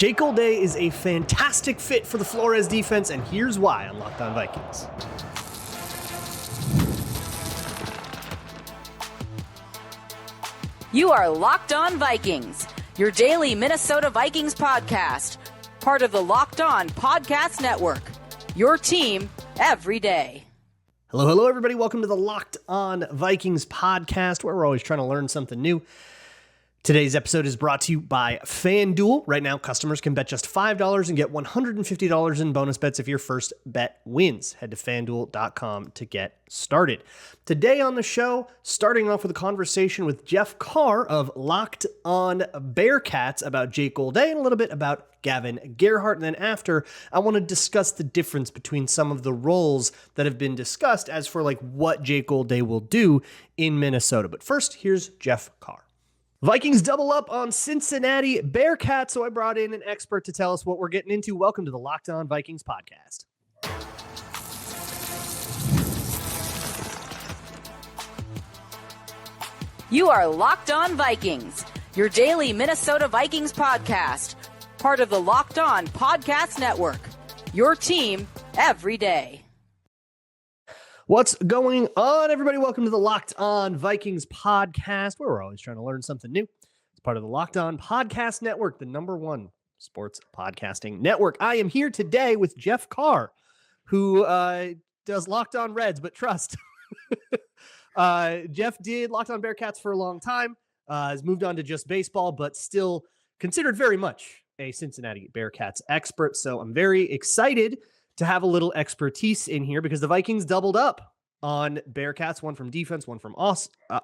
Jake Golday is a fantastic fit for the Flores defense, and here's why on Locked On Vikings. You are Locked On Vikings, your daily Minnesota Vikings podcast, part of the Locked On Podcast Network, your team every day. Hello, everybody. Welcome to the Locked On Vikings podcast, where we're always trying to learn something new. Today's episode is brought to you by FanDuel. Right now, customers can bet just $5 and get $150 in bonus bets if your first bet wins. Head to FanDuel.com to get started. Today on the show, starting off with a conversation with Jeff Carr of Locked On Bearcats about Jake Golday and a little bit about Gavin Gerhardt. And then after, I want to discuss the difference between some of the roles that have been discussed as for like what Jake Golday will do in Minnesota. But first, here's Jeff Carr. Vikings double up on Cincinnati Bearcats, so I brought in an expert to tell us what we're getting into. Welcome to the Locked On Vikings podcast. You are Locked On Vikings, your daily Minnesota Vikings podcast, part of the Locked On Podcast Network, your team every day. What's going on, everybody? Welcome to the Locked On Vikings podcast, where we're always trying to learn something new. It's part of the Locked On Podcast Network, the -- sports podcasting network. I am here today with Jeff Carr, who does Locked On Reds, but trust. Jeff did Locked On Bearcats for a long time, has moved on to just baseball, but still considered very much a Cincinnati Bearcats expert. So I'm very excited to have a little expertise in here because the Vikings doubled up on Bearcats, one from defense, one from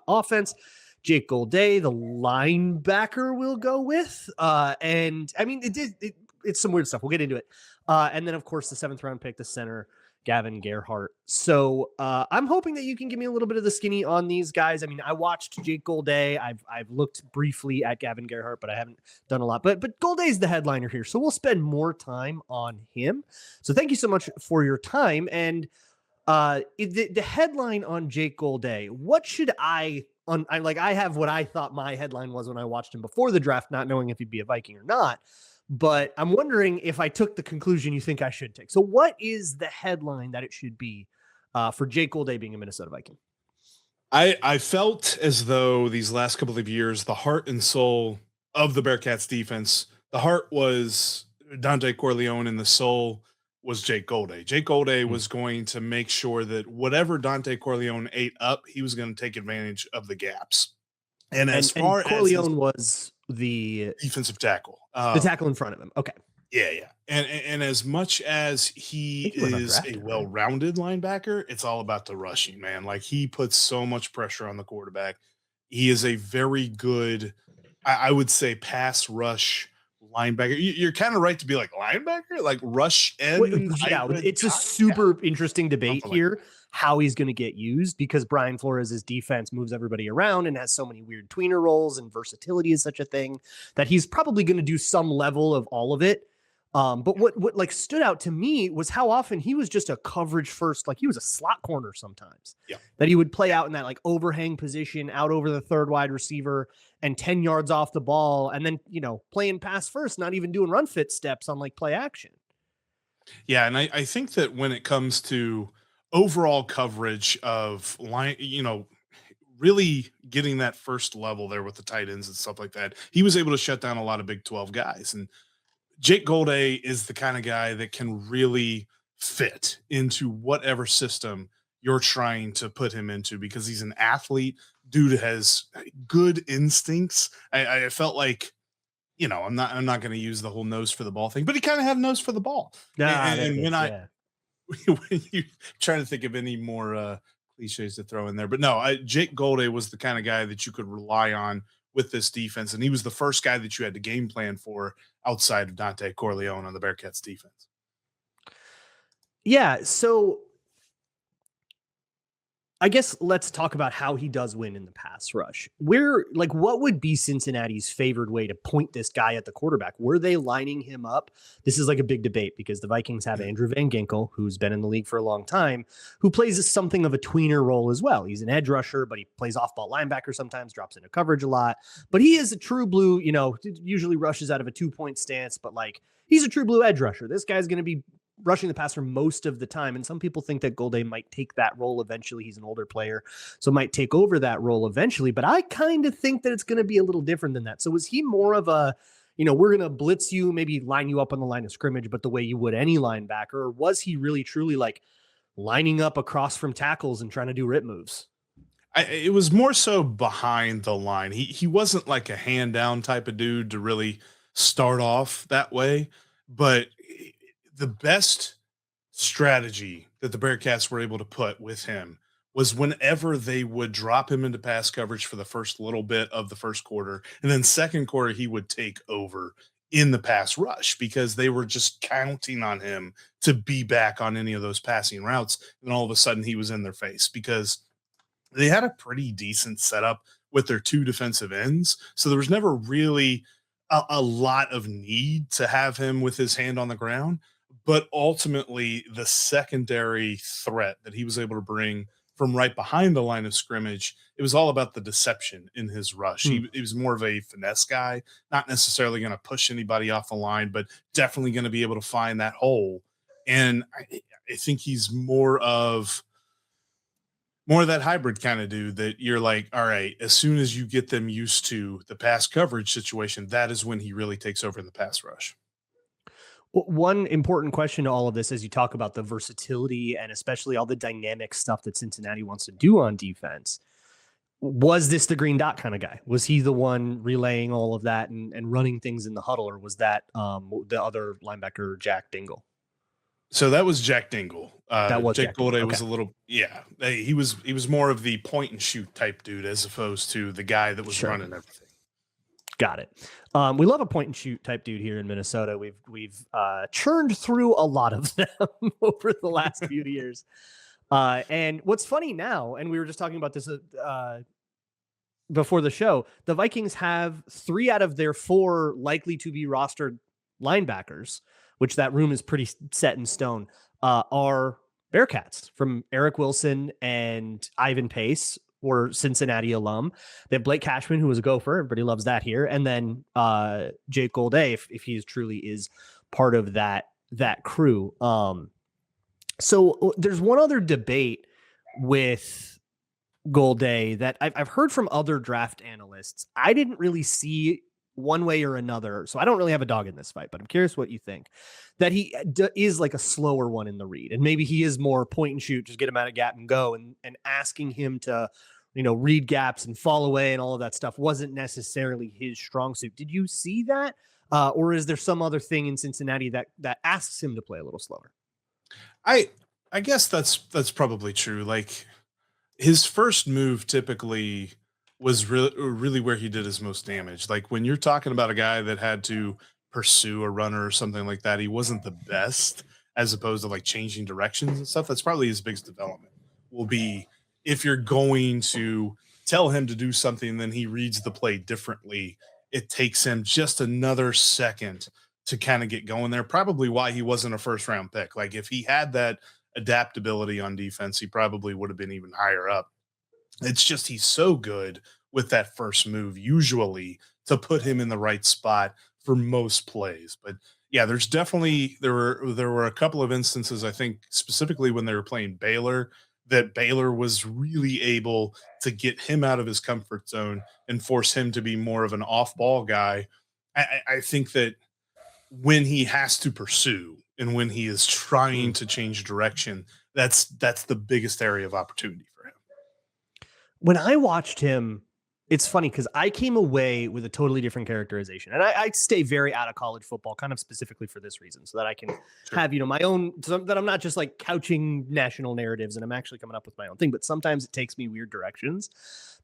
offense. Jake Golday, the linebacker, will go with. And I mean, it's some weird stuff. We'll get into it. And then, of course, the 7th round pick, the center, Gavin Gerhardt. So I'm hoping that you can give me a little bit of the skinny on these guys. I mean, I watched Jake Golday. I've looked briefly at Gavin Gerhardt, but I haven't done a lot. But Golday's the headliner here, so we'll spend more time on him. So thank you so much for your time. And the headline on Jake Golday, what should I have what I thought my headline was when I watched him before the draft, not knowing if he'd be a Viking or not. But I'm wondering if I took the conclusion you think I should take. So what is the headline that it should be for Jake Golday being a Minnesota Viking? I felt as though these last couple of years, the heart and soul of the Bearcats defense, the heart was Dante Corleone and the soul was Jake Golday. Jake Golday was going to make sure that whatever Dante Corleone ate up, he was going to take advantage of the gaps. And as far as Corleone was the defensive tackle, the tackle in front of him. Okay. Yeah. And as much as he is a well-rounded linebacker, it's all about the rushing, man. Like, he puts so much pressure on the quarterback. He is a very good, I would say, pass rush linebacker. You're kind of right to be like linebacker, like rush end. Yeah, it's a super interesting debate here. How he's going to get used, because Brian Flores' defense moves everybody around and has so many weird tweener roles, and versatility is such a thing that he's probably going to do some level of all of it. But what like stood out to me was how often he was just a coverage first, like he was a slot corner sometimes. Yeah. That he would play out in that like overhang position out over the third wide receiver and 10 yards off the ball, and then, playing pass first, not even doing run fit steps on like play action. Yeah, and I think that when it comes to overall coverage of line, really getting that first level there with the tight ends and stuff like that, he was able to shut down a lot of Big 12 guys. And Jake Golday is the kind of guy that can really fit into whatever system you're trying to put him into, because he's an athlete. Dude has good instincts. I felt like, I'm not going to use the whole nose for the ball thing, but he kind of had a nose for the ball. When you trying to think of any more cliches to throw in there, but no, Jake Golday was the kind of guy that you could rely on with this defense, and he was the first guy that you had to game plan for outside of Dante Corleone on the Bearcats defense. Yeah, so I guess let's talk about how he does win in the pass rush. What would be Cincinnati's favored way to point this guy at the quarterback? Were they lining him up? This is like a big debate because the Vikings have Andrew Van Ginkel, who's been in the league for a long time, who plays something of a tweener role as well. He's an edge rusher, but he plays off-ball linebacker sometimes, drops into coverage a lot. But he is a true blue, usually rushes out of a 2-point stance, but he's a true blue edge rusher. This guy's going to be rushing the passer most of the time. And some people think that Golday might take that role eventually. He's an older player, so might take over that role eventually. But I kind of think that it's going to be a little different than that. So was he more of a, we're going to blitz you, maybe line you up on the line of scrimmage, but the way you would any linebacker? Or was he really truly lining up across from tackles and trying to do rip moves? It was more so behind the line. He wasn't like a hand down type of dude to really start off that way, but the best strategy that the Bearcats were able to put with him was whenever they would drop him into pass coverage for the first little bit of the first quarter, and then second quarter, he would take over in the pass rush because they were just counting on him to be back on any of those passing routes. And all of a sudden he was in their face because they had a pretty decent setup with their two defensive ends. So there was never really a lot of need to have him with his hand on the ground. But ultimately, the secondary threat that he was able to bring from right behind the line of scrimmage, it was all about the deception in his rush. He was more of a finesse guy, not necessarily going to push anybody off the line, but definitely going to be able to find that hole. And I think he's more of that hybrid kind of dude that you're like, all right, as soon as you get them used to the pass coverage situation, that is when he really takes over in the pass rush. One important question to all of this as you talk about the versatility and especially all the dynamic stuff that Cincinnati wants to do on defense. Was this the green dot kind of guy? Was he the one relaying all of that and running things in the huddle, or was that the other linebacker, Jack Dingle? So that was Jack Dingle. That was Jake Golday. Okay. Was a little, he was more of the point and shoot type dude as opposed to the guy that was running everything. Got it. We love a point and shoot type dude here in Minnesota. We've churned through a lot of them over the last few years. And what's funny now, and we were just talking about this before the show, the Vikings have 3 out of their 4 likely to be rostered linebackers, which that room is pretty set in stone, are Bearcats from Eric Wilson and Ivan Pace, or Cincinnati alum. They have Blake Cashman, who was a Gopher. Everybody loves that here. And then Jake Golday, if he truly is part of that crew. So there's one other debate with Golday that I've heard from other draft analysts. I didn't really see one way or another, so I don't really have a dog in this fight, but I'm curious what you think. That he is like a slower one in the read, and maybe he is more point and shoot, just get him out of gap and go, and asking him to, read gaps and fall away and all of that stuff wasn't necessarily his strong suit. Did you see that? Or is there some other thing in Cincinnati that asks him to play a little slower? I guess that's probably true. Like, his first move typically was really where he did his most damage. Like, when you're talking about a guy that had to pursue a runner or something like that, he wasn't the best, as opposed to like changing directions and stuff. That's probably his biggest development will be if you're going to tell him to do something, then he reads the play differently. It takes him just another second to kind of get going there. Probably why he wasn't a first round pick. Like, if he had that adaptability on defense, he probably would have been even higher up. It's just he's so good with that first move usually to put him in the right spot for most plays. But yeah, there's definitely there were a couple of instances, I think specifically when they were playing Baylor, that Baylor was really able to get him out of his comfort zone and force him to be more of an off-ball guy. I think that when he has to pursue and when he is trying to change direction, that's the biggest area of opportunity for him. When I watched him, it's funny because I came away with a totally different characterization, and I stay very out of college football, kind of specifically for this reason, so that I can have, my own, so that I'm not just like couching national narratives and I'm actually coming up with my own thing. But sometimes it takes me weird directions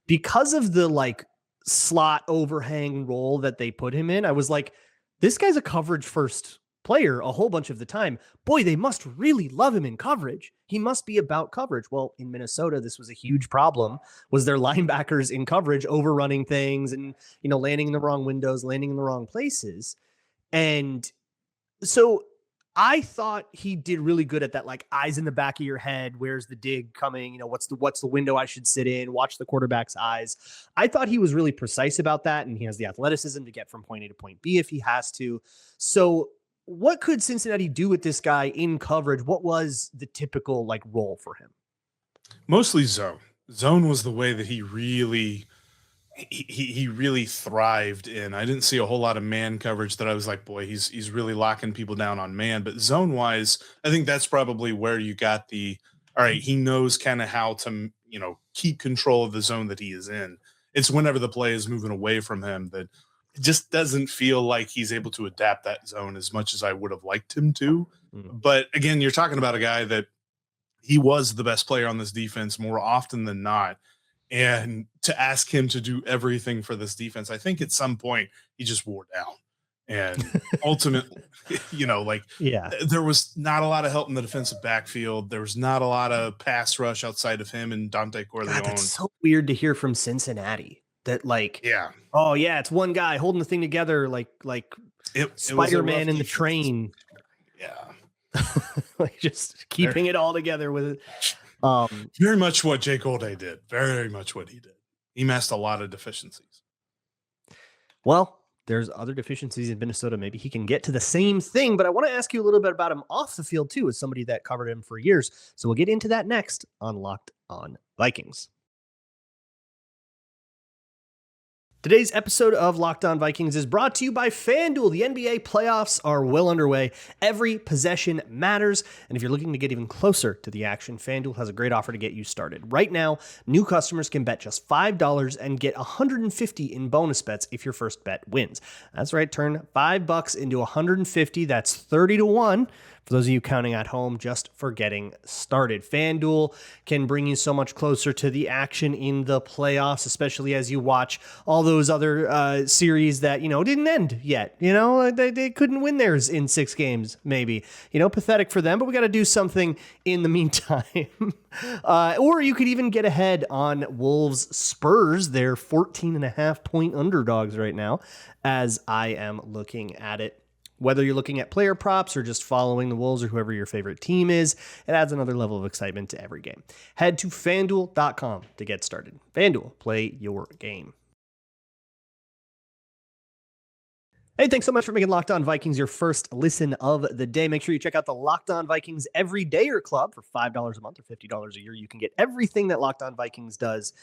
because of the like slot overhang role that they put him in. I was like, this guy's a coverage first player a whole bunch of the time. Boy, they must really love him in coverage. he must be about coverage. Well, in Minnesota, this was a huge problem, was their linebackers in coverage overrunning things and, landing in the wrong windows, landing in the wrong places. And so I thought he did really good at that, like eyes in the back of your head. Where's the dig coming? What's the window I should sit in? Watch the quarterback's eyes. I thought he was really precise about that, and he has the athleticism to get from point A to point B if he has to. So what could Cincinnati do with this guy in coverage? What was the typical role for him? Mostly zone. Zone was the way that he really thrived in. I didn't see a whole lot of man coverage that I was like, boy, he's really locking people down on man. But zone wise, I think that's probably where you got all right, he knows kind of how to, keep control of the zone that he is in. It's whenever the play is moving away from him that it just doesn't feel like he's able to adapt that zone as much as I would have liked him to. But again, you're talking about a guy that he was the best player on this defense more often than not. And to ask him to do everything for this defense, I think at some point he just wore down. And ultimately, there was not a lot of help in the defensive backfield. There was not a lot of pass rush outside of him and Dante Corleone. God, that's so weird to hear from Cincinnati. That it's one guy holding the thing together like Spider-Man in the train. Yeah. Just keeping it all together with it. Very much what Jake Golday did. Very much what he did. He masked a lot of deficiencies. Well, there's other deficiencies in Minnesota. Maybe he can get to the same thing, but I want to ask you a little bit about him off the field too, as somebody that covered him for years. So we'll get into that next on Locked On Vikings. Today's episode of Locked On Vikings is brought to you by FanDuel. The NBA playoffs are well underway. Every possession matters. And if you're looking to get even closer to the action, FanDuel has a great offer to get you started. Right now, new customers can bet just $5 and get $150 in bonus bets if your first bet wins. That's right, turn $5 into $150. That's 30-1. For those of you counting at home, just for getting started. FanDuel can bring you so much closer to the action in the playoffs, especially as you watch all those other series that, didn't end yet. They couldn't win theirs in 6 games, maybe. Pathetic for them, but we got to do something in the meantime. Or you could even get ahead on Wolves Spurs. They're 14.5-point underdogs right now, as I am looking at it. Whether you're looking at player props or just following the Wolves or whoever your favorite team is, it adds another level of excitement to every game. Head to FanDuel.com to get started. FanDuel, play your game. Hey, thanks so much for making Locked On Vikings your first listen of the day. Make sure you check out the Locked On Vikings Everydayer Club for $5 a month or $50 a year. You can get everything that Locked On Vikings does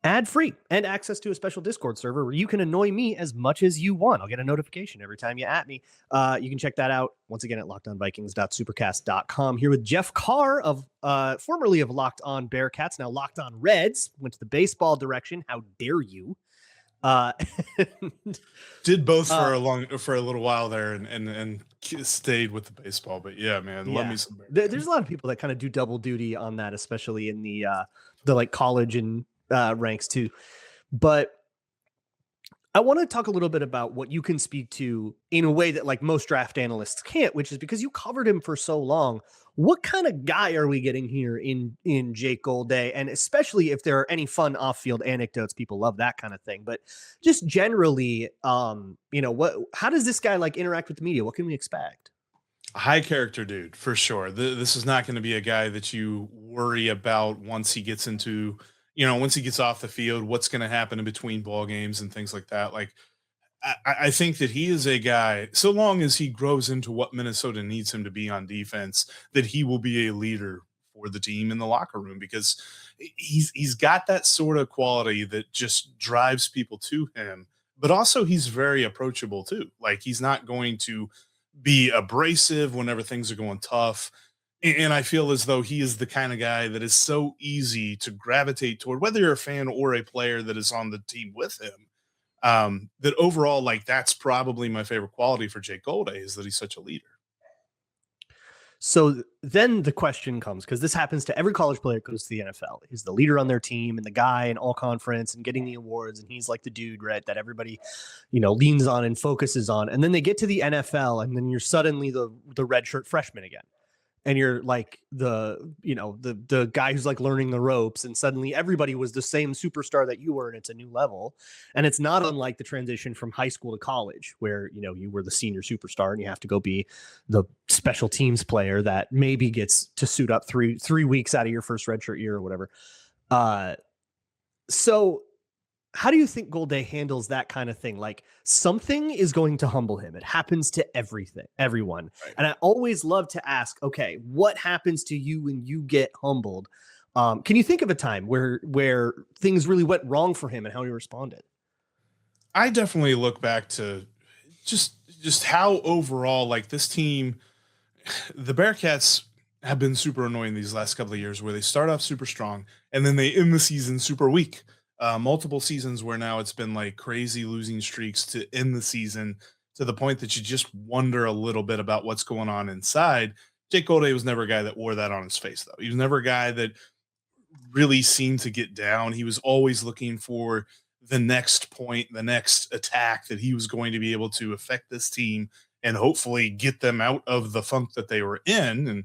ad-free and access to a special Discord server where you can annoy me as much as you want. I'll get a notification every time you at me. You can check that out once again at lockedonvikings.supercast.com. Here with Jeff Carr of formerly of Locked On Bearcats, now Locked On Reds. Went to the baseball direction. How dare you? Did both for a little while there and stayed with the baseball. But yeah, man, love me some Bearcats. There's a lot of people that kind of do double duty on that, especially in the college and ranks too. But I want to talk a little bit about what you can speak to in a way that most draft analysts can't, which is because you covered him for so long. What kind of guy are we getting here in Jake Golday? And especially if there are any fun off-field anecdotes, people love that kind of thing. But just generally, how does this guy interact with the media? What can we expect? A high character dude, for sure. This is not going to be a guy that you worry about once he gets into once he gets off the field, what's going to happen in between ball games and things like that. I think that he is a guy, so long as he grows into what Minnesota needs him to be on defense, that he will be a leader for the team in the locker room, because he's got that sort of quality that just drives people to him. But also he's very approachable too. He's not going to be abrasive whenever things are going tough. And I feel as though he is the kind of guy that is so easy to gravitate toward, whether you're a fan or a player that is on the team with him. That overall, that's probably my favorite quality for Jake Golday, is that he's such a leader. So then the question comes, because this happens to every college player that goes to the NFL, is the leader on their team and the guy in all conference and getting the awards. And he's like the dude, right, that everybody, leans on and focuses on. And then they get to the NFL and then you're suddenly the redshirt freshman again. and you're like the guy who's like learning the ropes, and suddenly everybody was the same superstar that you were, and it's a new level. And it's not unlike the transition from high school to college, where you were the senior superstar and you have to go be the special teams player that maybe gets to suit up three weeks out of your first redshirt year or whatever. So how do you think Golday handles that kind of thing? Like, something is going to humble him. It happens to everyone. Right. And I always love to ask, okay, what happens to you when you get humbled? Can you think of a time where things really went wrong for him and how he responded? I definitely look back to just how overall, like, this team, the Bearcats have been super annoying these last couple of years, where they start off super strong and then they end the season super weak. Multiple seasons where now it's been like crazy losing streaks to end the season, to the point that you just wonder a little bit about what's going on inside. Jake Golday was never a guy that wore that on his face, though. He was never a guy that really seemed to get down. He was always looking for the next point, the next attack that he was going to be able to affect this team and hopefully get them out of the funk that they were in. And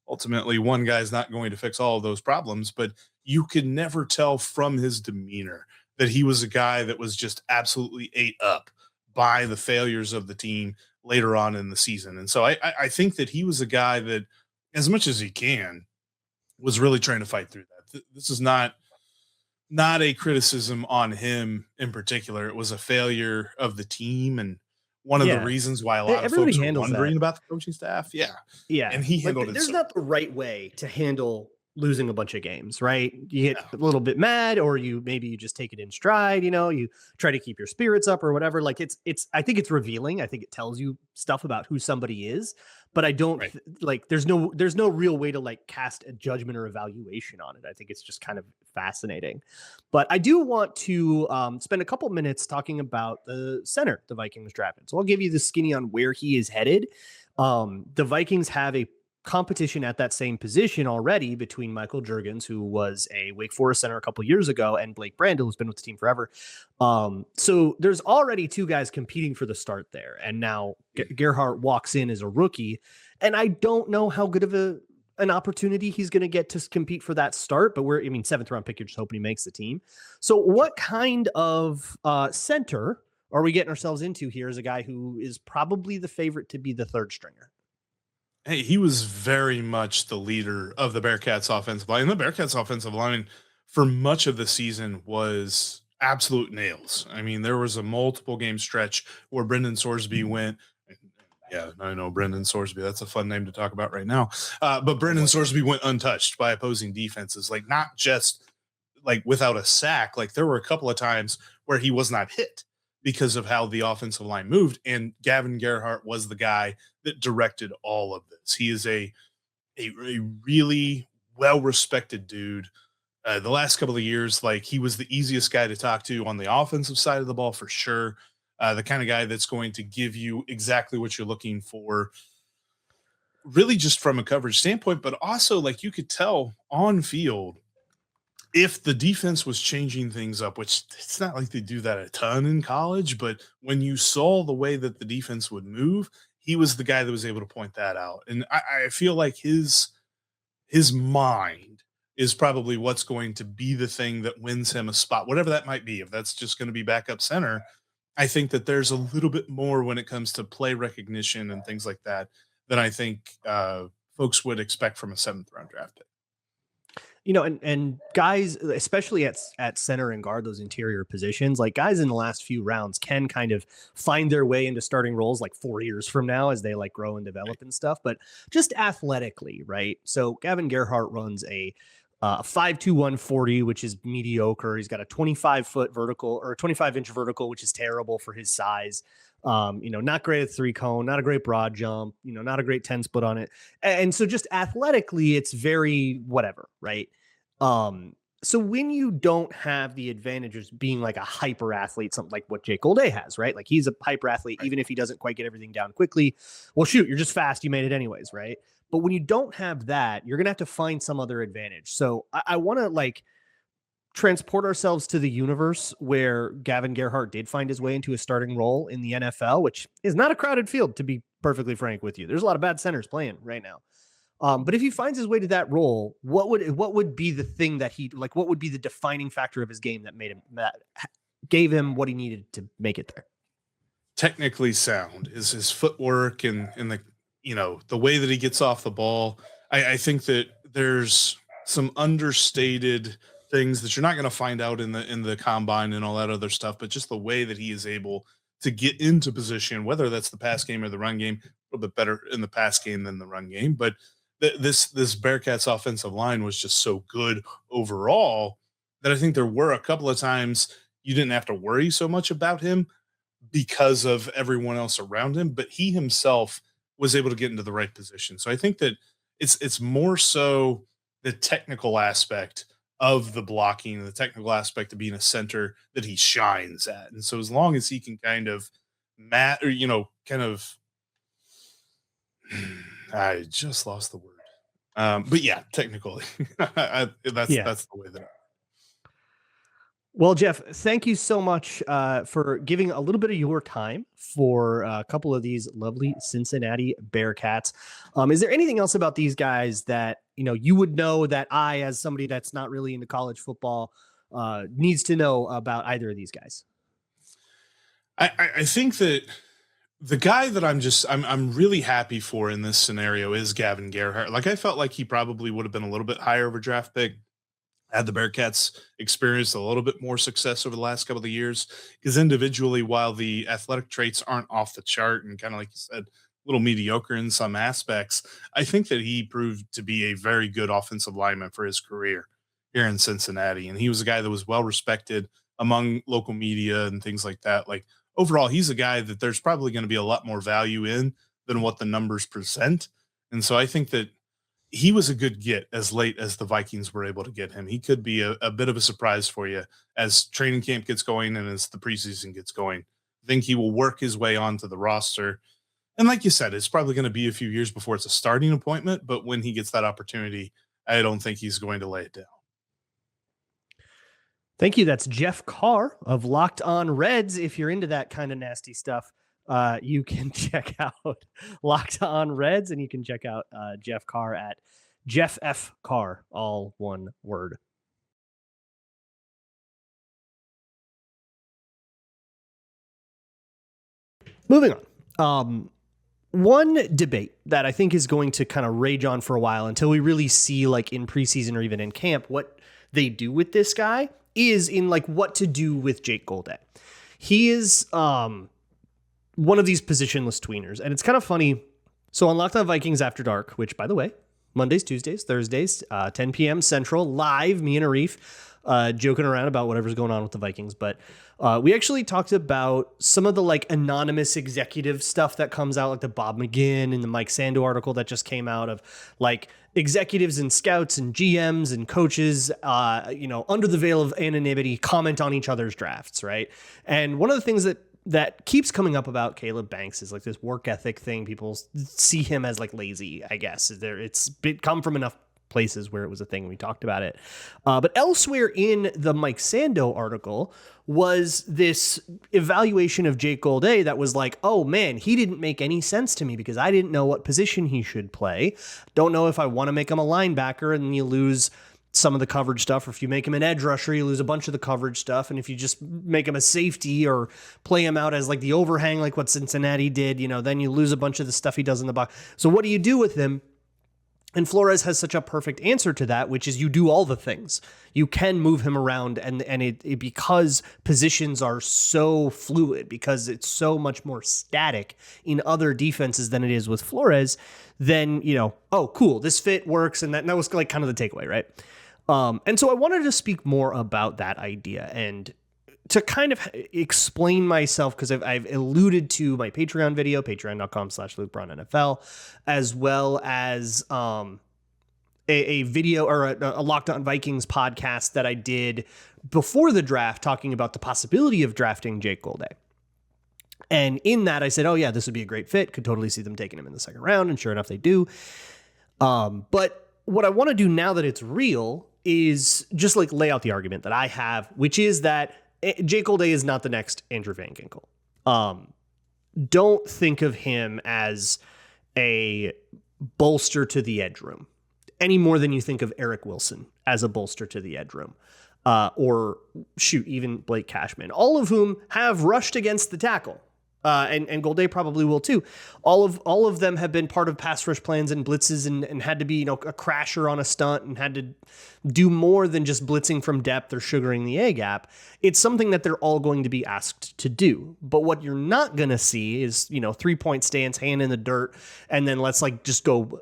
ultimately, one guy's not going to fix all of those problems, but you could never tell from his demeanor that he was a guy that was just absolutely ate up by the failures of the team later on in the season. And so I think that he was a guy that, as much as he can, was really trying to fight through that. This is not a criticism on him in particular. It was a failure of the team, and one of the reasons why a lot of folks are wondering about the coaching staff. Yeah. And he handled it. There's not the right way to handle losing a bunch of games, right? You get a little bit mad, or you just take it in stride, you try to keep your spirits up or whatever. Like, I think it's revealing. I think it tells you stuff about who somebody is, but I don't like, there's no real way to like cast a judgment or evaluation on it. I think it's just kind of fascinating. But I do want to spend a couple minutes talking about the center the Vikings drafted. So I'll give you the skinny on where he is headed. The Vikings have a competition at that same position already between Michael Juergens, who was a Wake Forest center a couple years ago, and Blake Brandel, who's been with the team forever. So there's already two guys competing for the start there. And now Gerhardt walks in as a rookie, and I don't know how good of an opportunity he's going to get to compete for that start, but seventh round pick, you're just hoping he makes the team. So what kind of center are we getting ourselves into here as a guy who is probably the favorite to be the third stringer? Hey, he was very much the leader of the Bearcats offensive line. And the Bearcats offensive line for much of the season was absolute nails. I mean, there was a multiple game stretch where Brendan Sorsby went. Yeah, I know Brendan Sorsby. That's a fun name to talk about right now. But Brendan Sorsby went untouched by opposing defenses, like not just like without a sack. Like, there were a couple of times where he was not hit because of how the offensive line moved. And Gavin Gerhardt was the guy that directed all of this. He is a really well-respected dude. The last couple of years, like, he was the easiest guy to talk to on the offensive side of the ball, for sure. The kind of guy that's going to give you exactly what you're looking for, really just from a coverage standpoint, but also, like, you could tell on field if the defense was changing things up, which it's not like they do that a ton in college, but when you saw the way that the defense would move, he was the guy that was able to point that out. And I feel like his mind is probably what's going to be the thing that wins him a spot, whatever that might be. If that's just going to be backup center, I think that there's a little bit more when it comes to play recognition and things like that than I think folks would expect from a 7th round draft pick. And guys, especially at center and guard, those interior positions, like guys in the last few rounds can kind of find their way into starting roles like 4 years from now as they like grow and develop and stuff, but just athletically, right? So Gavin Gerhardt runs a 5'2", 140, which is mediocre. He's got a 25-foot vertical or a 25-inch vertical, which is terrible for his size. Not great at 3-cone, not a great broad jump, not a great 10 split on it. And so just athletically, it's very whatever, right? So when you don't have the advantages being like a hyper athlete, something like what Jake Golday has, right? Like, he's a hyper athlete, even if he doesn't quite get everything down quickly. Well, shoot, you're just fast. You made it anyways, right? But when you don't have that, you're going to have to find some other advantage. So I want to like transport ourselves to the universe where Gavin Gerhardt did find his way into a starting role in the NFL, which is not a crowded field, to be perfectly frank with you. There's a lot of bad centers playing right now. But if he finds his way to that role, what would be the thing that what would be the defining factor of his game that gave him what he needed to make it there? Technically sound is his footwork and the, the way that he gets off the ball. I think that there's some understated things that you're not going to find out in the combine and all that other stuff, but just the way that he is able to get into position, whether that's the pass game or the run game, a little bit better in the pass game than the run game. But this Bearcats offensive line was just so good overall that I think there were a couple of times you didn't have to worry so much about him because of everyone else around him, but he himself was able to get into the right position. So I think that it's more so the technical aspect of the blocking and the technical aspect of being a center that he shines at. And so as long as he can kind of I just lost the word. But yeah, technically that's the way that Well, Jeff, thank you so much for giving a little bit of your time for a couple of these lovely Cincinnati Bearcats. Is there anything else about these guys that you would know that I, as somebody that's not really into college football, needs to know about either of these guys? I think that the guy that I'm really happy for in this scenario is Gavin Gerhardt. Like, I felt like he probably would have been a little bit higher of a draft pick had the Bearcats experienced a little bit more success over the last couple of years, because individually, while the athletic traits aren't off the chart and kind of, like you said, a little mediocre in some aspects, I think that he proved to be a very good offensive lineman for his career here in Cincinnati. And he was a guy that was well respected among local media and things like that. Like, overall, he's a guy that there's probably going to be a lot more value in than what the numbers present. And so I think that he was a good get as late as the Vikings were able to get him. He could be a bit of a surprise for you as training camp gets going and as the preseason gets going. I think he will work his way onto the roster. And like you said, it's probably going to be a few years before it's a starting appointment, but when he gets that opportunity, I don't think he's going to lay it down. Thank you. That's Jeff Carr of Locked On Reds. If you're into that kind of nasty stuff, you can check out Locked On Reds, and you can check out Jeff Carr at Jeff F. Carr, all one word. Moving on. One debate that I think is going to kind of rage on for a while until we really see, like, in preseason or even in camp, what they do with this guy is in, like, what to do with Jake Golday. He is one of these positionless tweeners, and it's kind of funny. So on Locked On Vikings After Dark, which, by the way, Mondays, Tuesdays, Thursdays, 10 p.m. Central, live, me and Arif joking around about whatever's going on with the Vikings. But we actually talked about some of the, like, anonymous executive stuff that comes out, like the Bob McGinn and the Mike Sando article that just came out of, like, executives and scouts and GMs and coaches, under the veil of anonymity, comment on each other's drafts, right? And one of the things that keeps coming up about Caleb Banks is, like, this work ethic thing. People see him as, like, lazy, I guess. It's come from enough places where it was a thing and we talked about it. But elsewhere in the Mike Sando article was this evaluation of Jake Golday that was like, oh man, he didn't make any sense to me because I didn't know what position he should play. Don't know if I want to make him a linebacker, and you lose some of the coverage stuff. Or if you make him an edge rusher, you lose a bunch of the coverage stuff. And if you just make him a safety or play him out as, like, the overhang, like what Cincinnati did, then you lose a bunch of the stuff he does in the box. So what do you do with him? And Flores has such a perfect answer to that, which is you do all the things. You can move him around, and it because positions are so fluid, because it's so much more static in other defenses than it is with Flores, then, oh, cool, this fit works. And that was, like, kind of the takeaway, right? And so I wanted to speak more about that idea and to kind of explain myself, because I've alluded to my Patreon video, patreon.com/LukeBraunNFL, as well as a video or a Locked On Vikings podcast that I did before the draft talking about the possibility of drafting Jake Golday. And in that, I said, oh, yeah, this would be a great fit. Could totally see them taking him in the second round. And sure enough, they do. But what I want to do now that it's real is just, like, lay out the argument that I have, which is that Jake Golday is not the next Andrew Van Ginkel. Don't think of him as a bolster to the edge room any more than you think of Eric Wilson as a bolster to the edge room. Or even Blake Cashman, all of whom have rushed against the tackle. And Golday probably will too. All of them have been part of pass rush plans and blitzes and had to be, a crasher on a stunt and had to do more than just blitzing from depth or sugaring the A gap. It's something that they're all going to be asked to do. But what you're not going to see is, 3-point stance, hand in the dirt, and then let's just go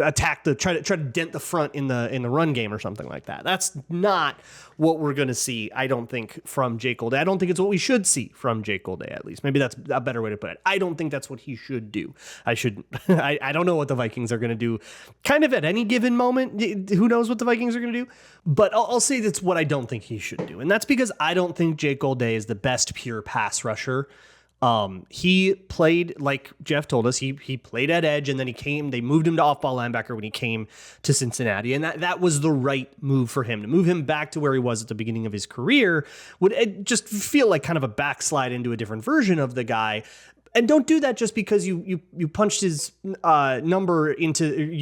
attack try to dent the front in the run game or something like that. That's not what we're going to see, I don't think, from Jake Golday. I don't think it's what we should see from Jake Golday, at least. Maybe that's a better way to put it. I don't think that's what he should do. I don't know what the Vikings are going to do kind of at any given moment. Who knows what the Vikings are going to do? But I'll say that's what I don't think he should do. And that's because I don't think Jake Golday is the best pure pass rusher. He played, like Jeff told us, he played at edge, and then they moved him to off-ball linebacker when he came to Cincinnati. And that was the right move for him. To move him back to where he was at the beginning of his career would just feel like kind of a backslide into a different version of the guy. And don't do that just because you punched his you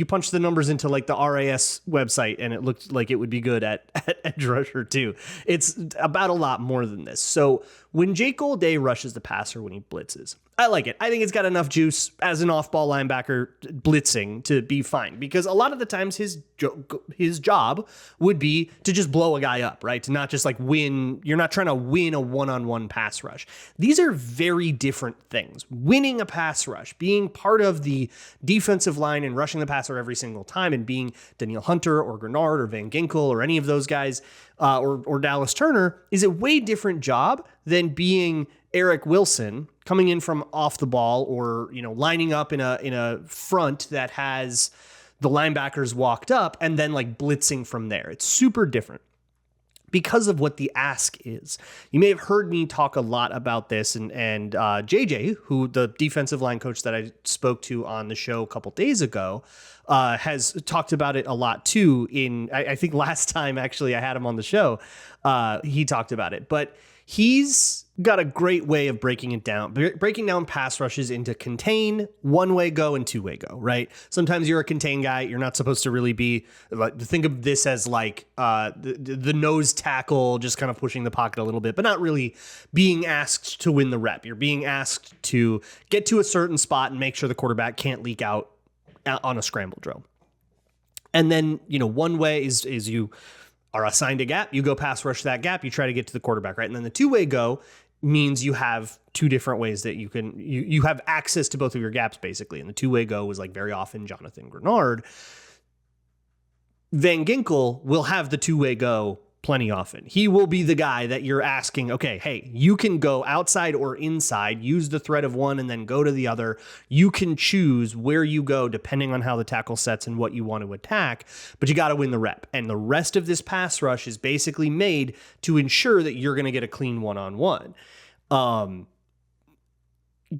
punched the numbers into like the RAS website and it looked like it would be good at edge rusher too. It's about a lot more than this. So when Jake Golday rushes the passer when he blitzes, I like it. I think it's got enough juice as an off-ball linebacker blitzing to be fine, because a lot of the times his job would be to just blow a guy up, right? To not just win. You're not trying to win a one-on-one pass rush. These are very different things. Winning a pass rush, being part of the defensive line and rushing the passer every single time, and being Danielle Hunter or Grenard or Van Ginkel or any of those guys or Dallas Turner is a way different job than being Eric Wilson coming in from off the ball, or lining up in a front that has the linebackers walked up and then blitzing from there. It's super different because of what the ask is. You may have heard me talk a lot about this, and JJ, who the defensive line coach that I spoke to on the show a couple days ago, has talked about it a lot too. I think last time actually I had him on the show, he talked about it, but he's got a great way of breaking down pass rushes into contain, one-way go, and two-way go, right? Sometimes you're a contain guy. You're not supposed to really be, think of this as the nose tackle, just kind of pushing the pocket a little bit, but not really being asked to win the rep. You're being asked to get to a certain spot and make sure the quarterback can't leak out on a scramble drill. And then, one way is you are assigned a gap, you go pass rush that gap, you try to get to the quarterback, right? And then the two-way go means you have two different ways that you have access to both of your gaps, basically. And the two-way go was very often Jonathan Grenard. Van Ginkel will have the two-way go plenty often. He will be the guy that you're asking, okay, hey, you can go outside or inside, use the threat of one and then go to the other. You can choose where you go depending on how the tackle sets and what you want to attack, but you got to win the rep. And the rest of this pass rush is basically made to ensure that you're going to get a clean one-on-one.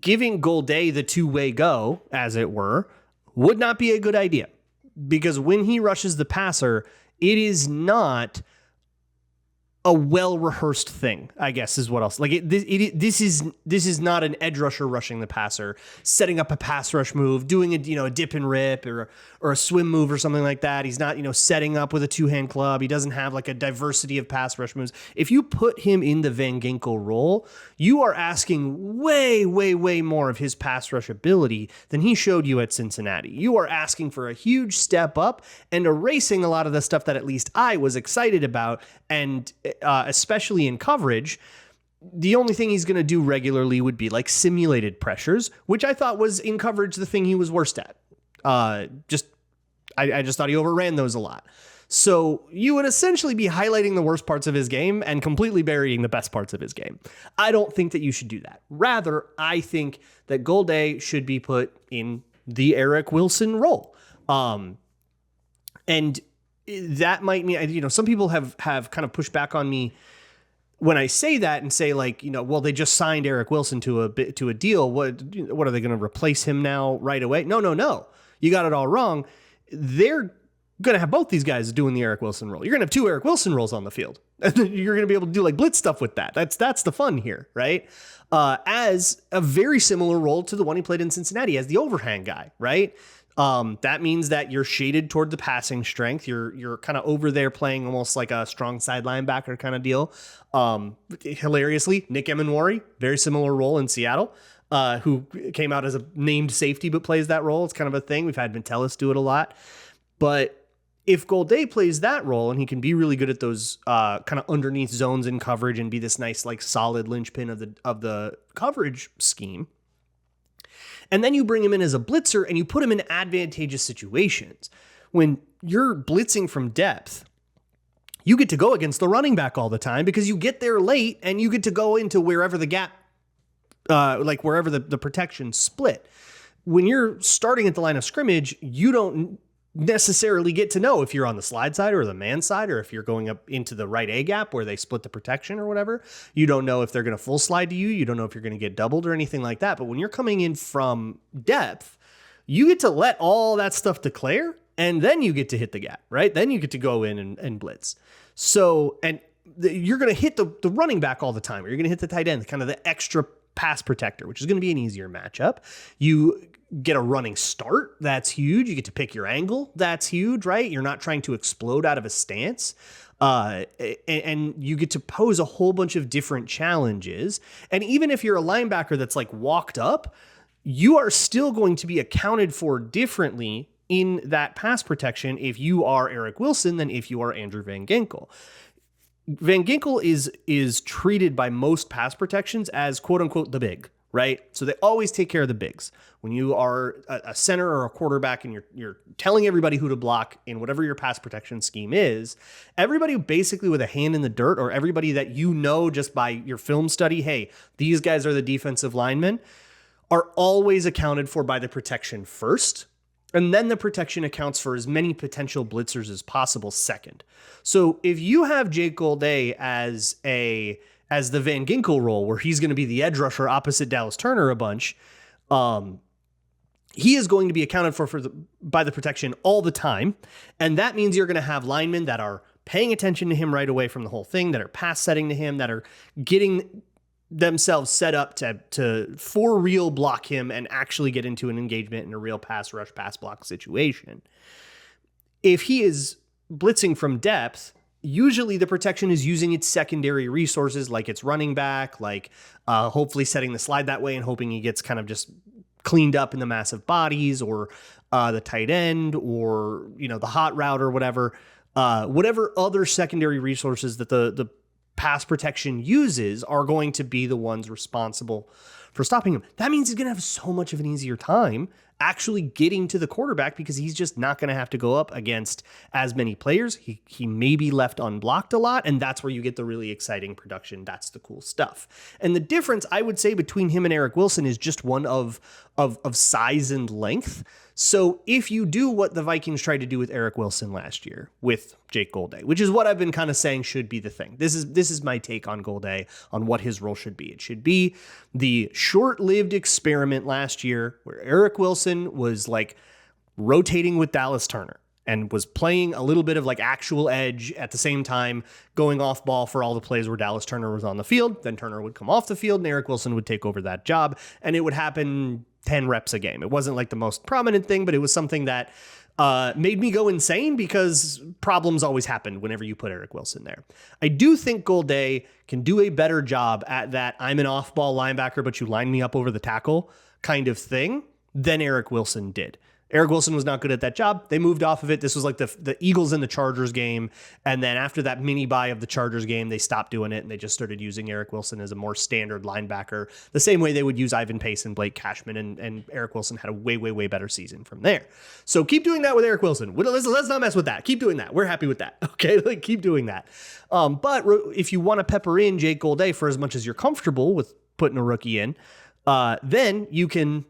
Giving Golday the two-way go, as it were, would not be a good idea, because when he rushes the passer, it is not a well-rehearsed thing, I guess, is what else. This is not an edge rusher rushing the passer, setting up a pass rush move, doing a dip and rip or a swim move or something like that. He's not, setting up with a two-hand club. He doesn't have a diversity of pass rush moves. If you put him in the Van Ginkel role, you are asking way, way, way more of his pass rush ability than he showed you at Cincinnati. You are asking for a huge step up and erasing a lot of the stuff that at least I was excited about, and especially in coverage. The only thing he's going to do regularly would be simulated pressures, which I thought was in coverage the thing he was worst at. I just thought he overran those a lot. So you would essentially be highlighting the worst parts of his game and completely burying the best parts of his game. I don't think that you should do that. Rather, I think that Golday should be put in the Eric Wilson role. And that might mean, some people have kind of pushed back on me when I say that and say well, they just signed Eric Wilson to a deal. What are they going to replace him now right away? No. You got it all wrong. They're going to have both these guys doing the Eric Wilson role. You're going to have two Eric Wilson roles on the field. And then you're going to be able to do like blitz stuff with that. That's the fun here, right? As a very similar role to the one he played in Cincinnati as the overhang guy, right? That means that you're shaded toward the passing strength. You're kind of over there playing almost like a strong side linebacker kind of deal. Hilariously, Nick Emenwari, very similar role in Seattle, who came out as a named safety but plays that role. It's kind of a thing. We've had Metellus do it a lot. But if Golday plays that role and he can be really good at those kind of underneath zones in coverage and be this nice like solid linchpin of the coverage scheme, and then you bring him in as a blitzer and you put him in advantageous situations. When you're blitzing from depth, you get to go against the running back all the time because you get there late and you get to go into wherever the gap, like wherever the protection split. When you're starting at the line of scrimmage, you don't necessarily get to know if you're on the slide side or the man side, or if you're going up into the right A gap where they split the protection or whatever. You don't know if they're going to full slide to you. You don't know if you're going to get doubled or anything like that. But when you're coming in from depth, you get to let all that stuff declare, and then you get to hit the gap, right? Then you get to go in and blitz. So, and you're going to hit the running back all the time, or you're going to hit the tight end, kind of the extra pass protector, which is going to be an easier matchup. You get a running start. That's huge. You get to pick your angle. That's huge, right? You're not trying to explode out of a stance. And you get to pose a whole bunch of different challenges. And even if you're a linebacker that's like walked up, you are still going to be accounted for differently in that pass protection if you are Eric Wilson than if you are Andrew Van Ginkel. Van Ginkel is treated by most pass protections as quote unquote the big, right? So they always take care of the bigs. When you are a center or a quarterback and you're telling everybody who to block in whatever your pass protection scheme is, everybody basically with a hand in the dirt, or everybody that you know just by your film study, hey, these guys are the defensive linemen, are always accounted for by the protection first. And then the protection accounts for as many potential blitzers as possible second. So if you have Jake Golday as the Van Ginkel role, where he's going to be the edge rusher opposite Dallas Turner a bunch, he is going to be accounted for by the protection all the time. And that means you're going to have linemen that are paying attention to him right away from the whole thing, that are pass setting to him, that are getting themselves set up to for real block him and actually get into an engagement in a real pass rush, pass block situation. If he is blitzing from depth, usually the protection is using its secondary resources, like its running back, like hopefully setting the slide that way and hoping he gets kind of just cleaned up in the massive bodies, or the tight end, or the hot route or whatever other secondary resources that the pass protection uses are going to be the ones responsible for stopping him. That means he's going to have so much of an easier time actually getting to the quarterback, because he's just not going to have to go up against as many players. He may be left unblocked a lot, and that's where you get the really exciting production. That's the cool stuff. And the difference, I would say, between him and Eric Wilson is just one of size and length. So if you do what the Vikings tried to do with Eric Wilson last year with Jake Golday, which is what I've been kind of saying should be the thing. This is my take on Golday, on what his role should be. It should be the short-lived experiment last year where Eric Wilson was like rotating with Dallas Turner and was playing a little bit of like actual edge at the same time, going off ball for all the plays where Dallas Turner was on the field. Then Turner would come off the field and Eric Wilson would take over that job, and it would happen 10 reps a game. It wasn't like the most prominent thing, but it was something that made me go insane, because problems always happened whenever you put Eric Wilson there. I do think Golday can do a better job at that I'm an off-ball linebacker, but you line me up over the tackle kind of thing than Eric Wilson did. Eric Wilson was not good at that job. They moved off of it. This was like the Eagles and the Chargers game. And then after that mini bye of the Chargers game, they stopped doing it and they just started using Eric Wilson as a more standard linebacker, the same way they would use Ivan Pace and Blake Cashman. And Eric Wilson had a way, way, way better season from there. So keep doing that with Eric Wilson. Let's not mess with that. Keep doing that. We're happy with that. Okay, like keep doing that. But if you want to pepper in Jake Golday for as much as you're comfortable with putting a rookie in, then you can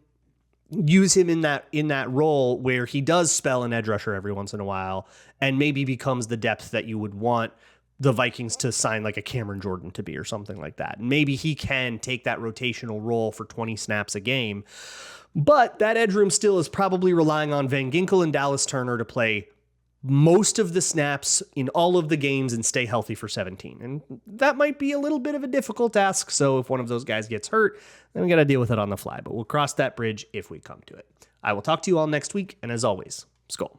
use him in that role where he does spell an edge rusher every once in a while and maybe becomes the depth that you would want the Vikings to sign like a Cameron Jordan to be, or something like that. And maybe he can take that rotational role for 20 snaps a game, but that edge room still is probably relying on Van Ginkel and Dallas Turner to play most of the snaps in all of the games and stay healthy for 17. And that might be a little bit of a difficult task. So if one of those guys gets hurt, then we got to deal with it on the fly. But we'll cross that bridge if we come to it. I will talk to you all next week. And as always, Skol.